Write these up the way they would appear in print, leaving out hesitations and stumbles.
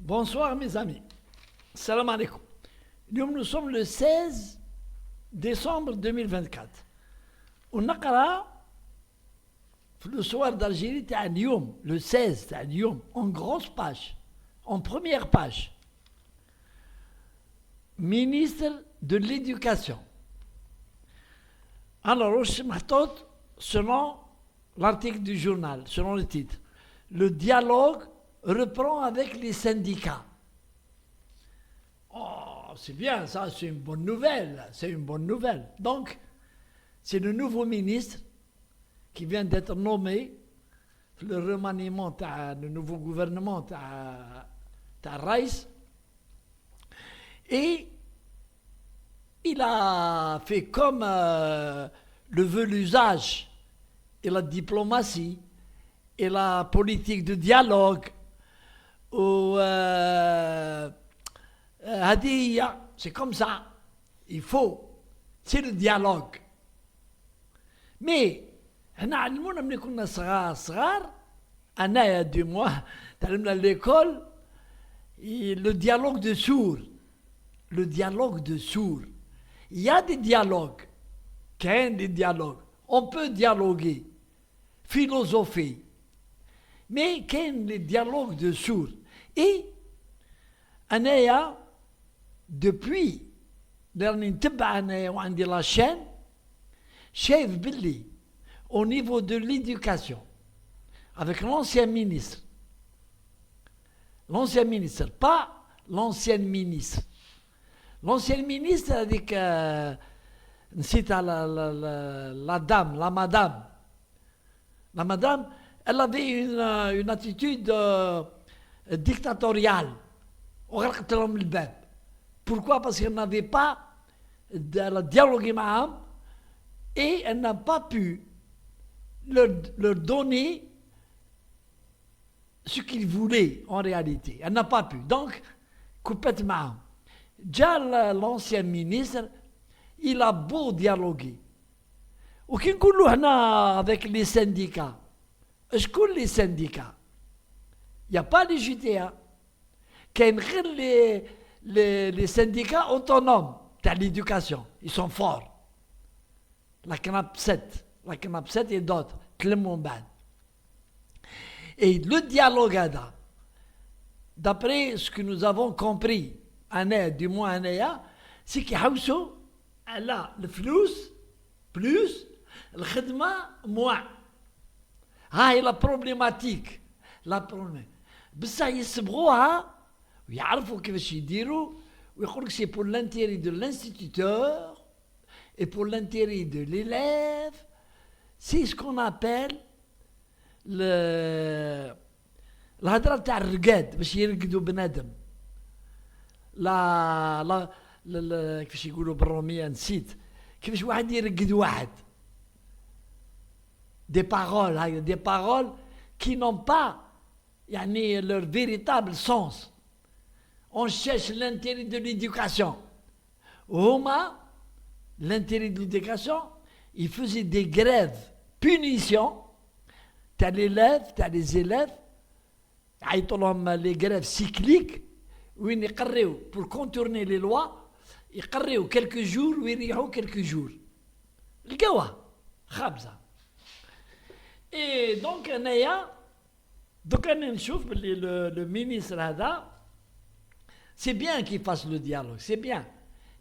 Bonsoir mes amis. Salam alaikum. Nous sommes le 16 décembre 2024. ونقرا le soir d'Algérie تاع اليوم le 16 تاع اليوم en grosse page, en première page. Ministre de l'Éducation. Alors, واش محطوط selon l'article du journal, selon le titre. Le dialogue reprend avec les syndicats. Oh, c'est bien, ça, c'est une bonne nouvelle. C'est une bonne nouvelle. Donc, c'est le nouveau ministre qui vient d'être nommé, le remaniement, le nouveau gouvernement, Raïs. Et il a fait comme le veut l'usage et la diplomatie et la politique de dialogue. C'est comme ça. Il faut. C'est le dialogue. Mais, احنا علمونا ملي كنا صغار انايا دي موا تعلمنا l'école le dialogue de sourds. Le dialogue de sourds. Il y a des dialogues. Qu'un des dialogues. On peut dialoguer, philosopher. Mais qu'un des dialogues de sourds. Et انايا depuis لاني نتبع انايا وعندي لا chaîne شايف باللي au niveau de l'éducation avec l'ancien ministre, pas l'ancienne ministre. L'ancienne ministre هذيك نسيت la dame, la madame, elle avait une attitude dictatoriale. وغلقت لهم الباب. Pourquoi? Parce qu'elle n'avait pas de dialogue معهم et elle n'a pas pu leur donner ce qu'ils voulaient en réalité. Elle n'a pas pu. Donc, coupette معهم. Déjà l'ancien ministre, il a beau dialoguer. وكي نقولوا هنا avec les syndicats. شكون les syndicats? Il n'y a pas les JTA. كاين غير les syndicats autonomes de l'éducation. Ils sont forts. La CNAP 7 et d'autres. Et le dialogue, d'après ce que nous avons compris, du moins c'est qu'il y a le flux plus le khidma moins. هاي la problématique. بس يسبغوها ويعرفوا كيفاش يديروا ويقول لك c'est pour l'intérêt de l'instituteur et pour l'intérêt de l'élève. C'est ce qu'on appelle الهضره تاع الرقاد باش يرقدوا بنادم. لا كيفاش يقولوا بالروميه نسيت كيفاش واحد يرقد واحد. Des paroles qui n'ont pas يعني leur véritable sens. On cherche l'intérêt de l'éducation. Huma, l'intérêt de l'éducation, ils faisaient des grèves, punitions. T'as les élèves, les grèves cycliques, où ils يقريو pour contourner les lois, يقريو quelques jours ويريحوا quelques jours. لقاوها خابزة. Et donc أنا نشوف باللي le ministre هذا c'est bien qu'il fasse le dialogue, c'est bien.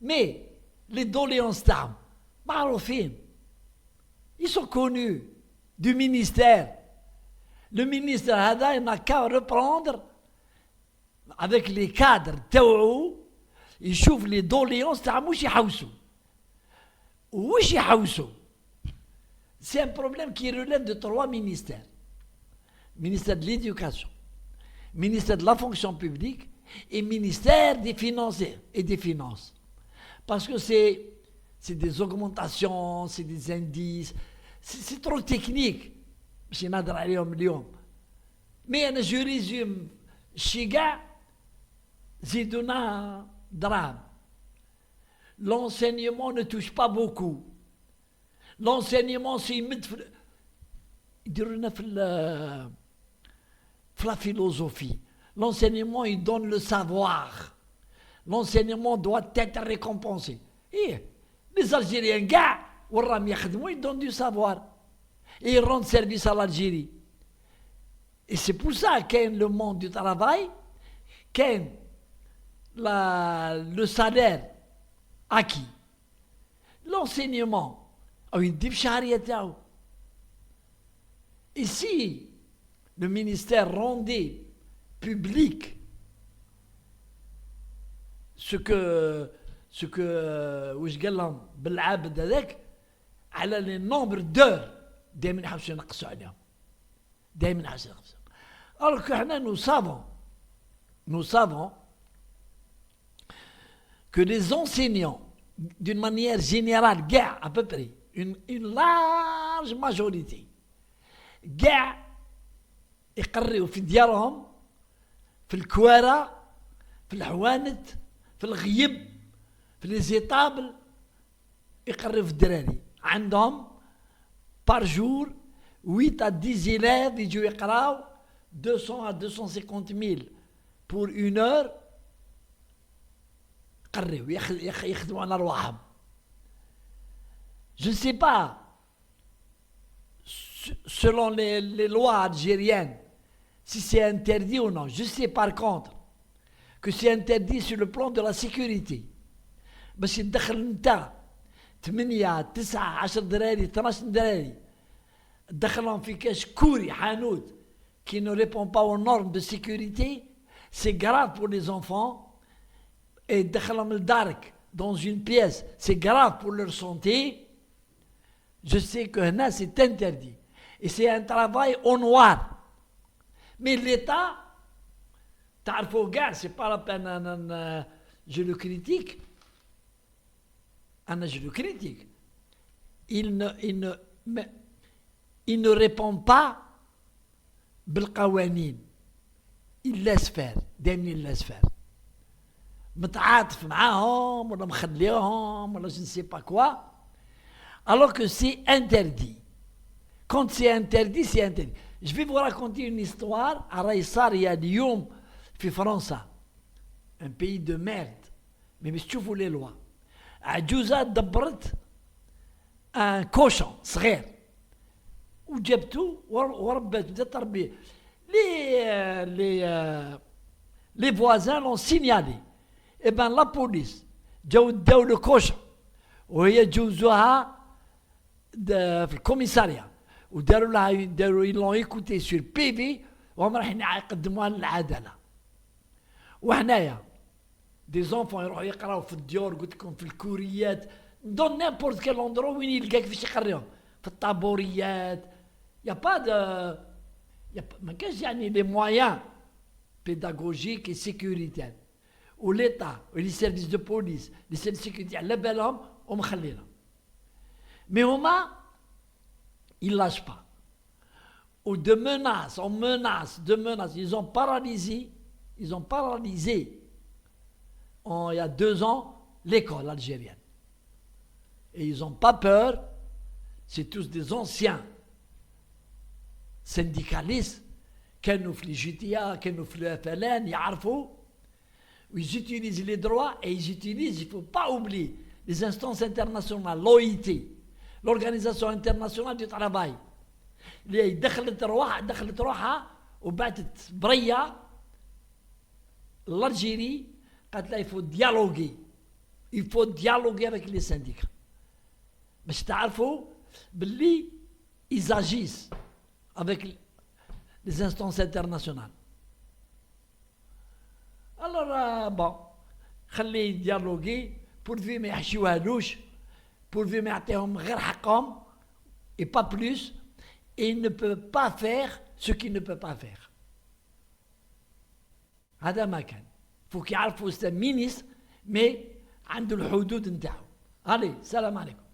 Mais les doléances تاعهم معروفين. Ils sont connus du ministère. Le ministre هذا il n'a qu'à reprendre avec les cadres تاوعو يشوف les doléances تاعهم واش يحوسوا. C'est un problème qui relève de 3 ministères. Ministère de l'Éducation, ministère de la Fonction publique et ministère des Finances et des Finances. Parce que c'est des augmentations, c'est des indices, c'est trop technique. Mais je résume, Chiga, Ziduna, drame. L'enseignement ne touche pas beaucoup. L'enseignement, c'est في la philosophie. L'enseignement, il donne le savoir. L'enseignement doit être récompensé. Et les Algériens, gars, ils donnent du savoir. Et ils rendent service à l'Algérie. Et c'est pour ça qu'est le monde du travail, qu'est le salaire acquis. L'enseignement, et si le ministère rendait public ce que واش قال لهم بالعبد هذاك على لي نومبر دور دائما يحاولوا ينقصوا عليهم alors que nous savons que les enseignants d'une manière générale à peu près une large majorité يقريوا في ديارهم في الكوارع في الحوانت في الغيب في ليزيطابل يقريوا في الدراري عندهم par jour 8 à 10 élèves يجوا يقراوا 200 à 250 000 pour une heure يقريوا يخدموا على رواحهم. Je ne sais pas selon les lois algériennes si c'est interdit ou non. Je sais par contre que c'est interdit sur le plan de la sécurité. باش يدخل انت 8 9 10 دراري 12 دراري تدخلهم في كاش كوري حانوت qui ne répond pas aux normes de sécurité, c'est grave pour les enfants. Et تدخلهم لدارك dans une pièce, c'est grave pour leur santé. Je sais que là c'est interdit. Et c'est un travail au noir. Mais l'État, c'est pas la peine, je le critique. Je le critique. Il ne répond pas بالقوانين. Il laisse faire. دائما il laisse faire. متعاطف معاهم ولا مخليهم ولا je ne sais pas quoi. Alors que c'est interdit. Quand c'est interdit, c'est interdit. Je vais vous raconter une histoire à Raïsar il y a اليوم في فرنسا. Un pays de merde. Mais تشوفوا les lois. عجوزة دبرت un cochon صغير وجبته وربته بدات تربيه. Les voisins l'ont signalé. Et bien la police جاو داو le cochon وهي جوزوها في الكوميساريا وداروا لها ils l'ont écouté sur PV وهم رايحين يقدموها للعداله. وهنايا des enfants يروحوا يقراو في الديور قلت لكم في الكوريات دون نيمبورت كيل اندرو وين يلقاك فاش يقريهم في الطابوريات. يا با دو ما كاش يعني لي مويان بيداغوجيك اي سيكوريتير وليتا ولي سيرفيس دو بوليس لي سيرفيس سيكوريتي على بالهم ومخلينا. مي هما ils lâchent pas. Ou de menaces, on menace, de menaces. Ils ont paralysé il y a 2 ans l'école algérienne. Et ils n'ont pas peur. C'est tous des anciens syndicalistes كانوا في الجيتيا كانوا في فلان يعرفوا. Ils utilisent les droits et ils utilisent, il ne faut pas oublier, les instances internationales, l'OIT, l'Organisation internationale du travail. اللي دخلت روحها وبعتت برية l'Algérie قالت لها il faut dialoguer avec les syndicats باش تعرفوا باللي ils agissent avec les instances internationales. Alors bon خليه dialoguer pourvu ما يحشيوهالوش pourvu ما يعطيهم غير حقهم et pas plus. Et il ne peut pas faire ce qu'il ne peut pas faire. هذا ما كان. faut qu'il يعرفوا c'est un ministre mais عنده الحدود نتاعو. allez, salam alaikum.